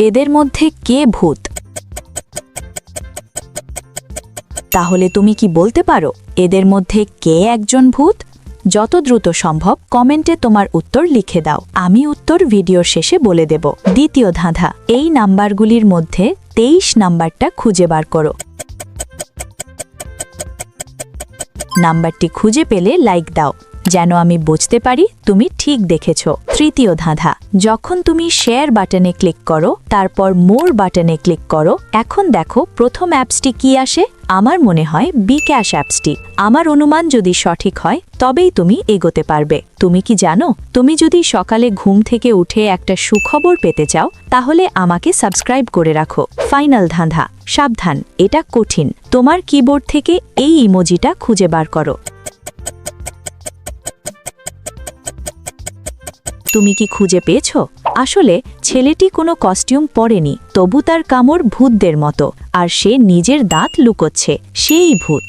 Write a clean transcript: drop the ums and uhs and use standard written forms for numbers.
এদের মধ্যে কে ভূত? তাহলে তুমি কি বলতে পারো এদের মধ্যে কে একজন ভূত? যত দ্রুত সম্ভব কমেন্টে তোমার উত্তর লিখে দাও, আমি উত্তর ভিডিওর শেষে বলে দেব। দ্বিতীয় ধাঁধা, এই নাম্বারগুলির মধ্যে 23 নাম্বারটা খুঁজে বার করো। নাম্বারটি খুঁজে পেলে লাইক দাও, যেন আমি বুঝতে পারি তুমি ঠিক দেখেছ। তৃতীয় ধাঁধা, যখন তুমি শেয়ার বাটনে ক্লিক করো তারপর মোর বাটনে ক্লিক করো, এখন দেখো প্রথম অ্যাপসটি কি আসে? আমার মনে হয় বিকাশ অ্যাপসটি। আমার অনুমান যদি সঠিক হয় তবেই তুমি এগোতে পারবে। তুমি কি জানো, তুমি যদি সকালে ঘুম থেকে উঠে একটা সুখবর পেতে চাও তাহলে আমাকে সাবস্ক্রাইব করে রাখো। ফাইনাল ধাঁধা, সাবধান, এটা কঠিন। তোমার কিবোর্ড থেকে এই ইমোজিটা খুঁজে বার করো। তুমি কি খুঁজে পেয়েছ? আসলে ছেলেটি কোনো কস্টিউম পরেনি, তবু তার কামড় ভূতদের মতো, আর সে নিজের দাঁত লুকোচ্ছে। সেই ভূত।